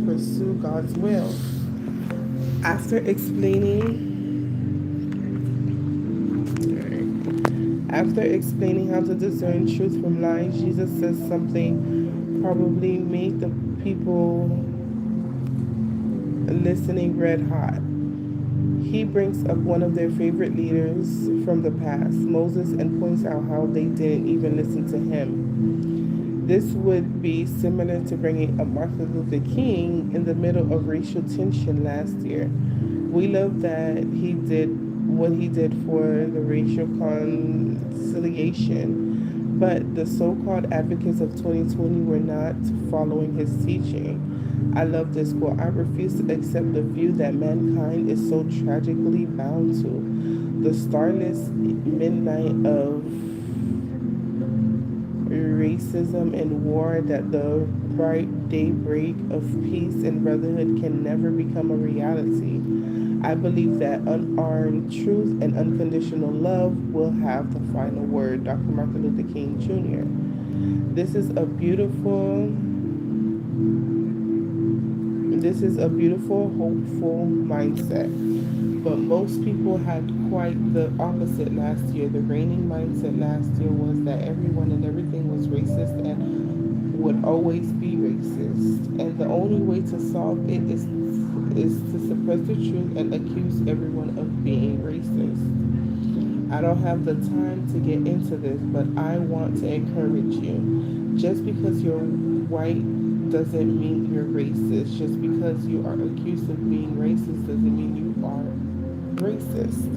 pursue God's will. After explaining After explaining how to discern truth from lies, Jesus says something probably made the people listening red hot. He brings up one of their favorite leaders from the past, Moses, and points out how they didn't even listen to him. This would be similar to bringing up Martin Luther King in the middle of racial tension last year. We love that he did what he did for the racial conciliation, but the so-called advocates of 2020 were not following his teaching. I love this quote. I refuse to accept the view that mankind is so tragically bound to the starless midnight of racism and war that the bright daybreak of peace and brotherhood can never become a reality. I believe that unarmed truth and unconditional love will have the final word. Dr. Martin Luther King Jr. This is a beautiful, hopeful mindset. But most people had quite the opposite last year. The reigning mindset last year was that everyone and everything was racist and would always be racist. And the only way to solve it is to suppress the truth and accuse everyone of being racist. I don't have the time to get into this, but I want to encourage you. Just because you're white doesn't mean you're racist. Just because you are accused of being racist doesn't mean you are racist.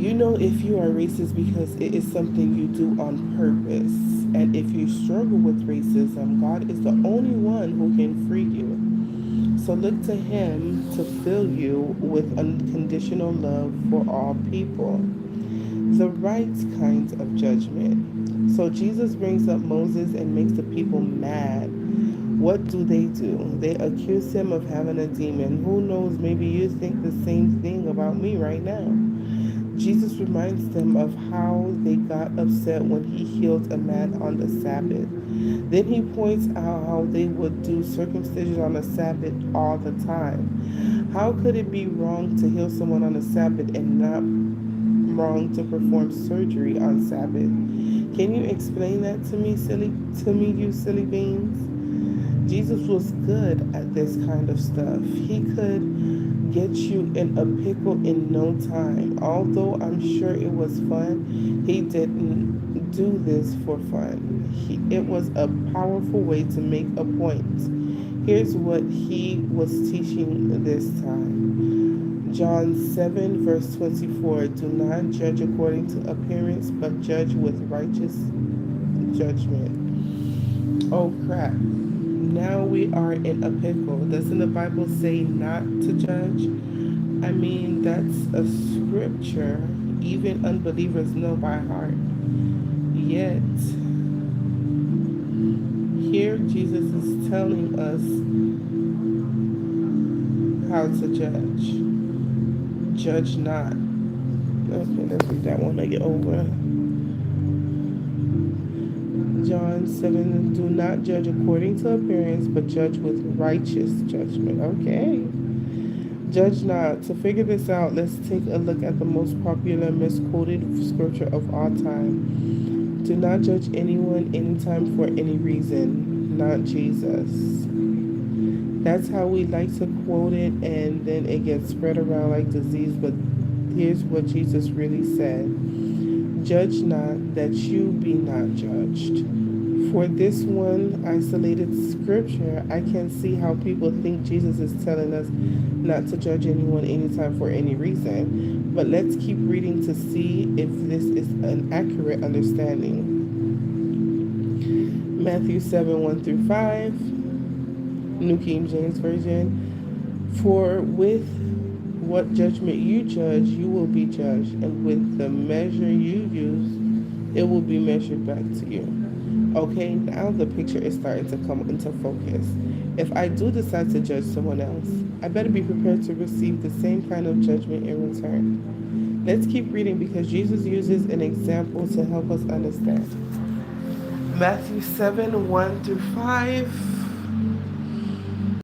You know if you are racist because it is something you do on purpose. And if you struggle with racism, God is the only one who can free you. So look to him to fill you with unconditional love for all people. The right kinds of judgment. So Jesus brings up Moses and makes the people mad. What do? They accuse him of having a demon. Who knows, maybe you think the same thing about me right now. Jesus reminds them of how they got upset when he healed a man on the Sabbath. Then he points out how they would do circumcision on the Sabbath all the time. How could it be wrong to heal someone on the Sabbath and not wrong to perform surgery on Sabbath? Can you explain that to me, you silly beans? Jesus was good at this kind of stuff. He could get you in a pickle in no time. Although I'm sure it was fun, he didn't do this for fun. It was a powerful way to make a point. Here's what he was teaching this time. John 7 verse 24. Do not judge according to appearance, but judge with righteous judgment. Oh crap. Now we are in a pickle. Doesn't the Bible say not to judge? I mean, that's a scripture even unbelievers know by heart. Yet, here Jesus is telling us how to judge. Judge not. Okay, let's read that one. Make it over. John 7, do not judge according to appearance, but judge with righteous judgment. Okay. Judge not. To figure this out, let's take a look at the most popular misquoted scripture of all time. Do not judge anyone anytime for any reason, not Jesus. That's how we like to quote it, and then it gets spread around like disease, but here's what Jesus really said. Judge not, that you be not judged. For this one isolated scripture, I can see how people think Jesus is telling us not to judge anyone anytime for any reason. But let's keep reading to see if this is an accurate understanding. Matthew 7, 1 through 5, New King James Version. For with what judgment you judge, you will be judged, and with the measure you use, it will be measured back to you. Okay, now the picture is starting to come into focus. If I do decide to judge someone else, I better be prepared to receive the same kind of judgment in return. Let's keep reading because Jesus uses an example to help us understand. Matthew 7, 1 through 5.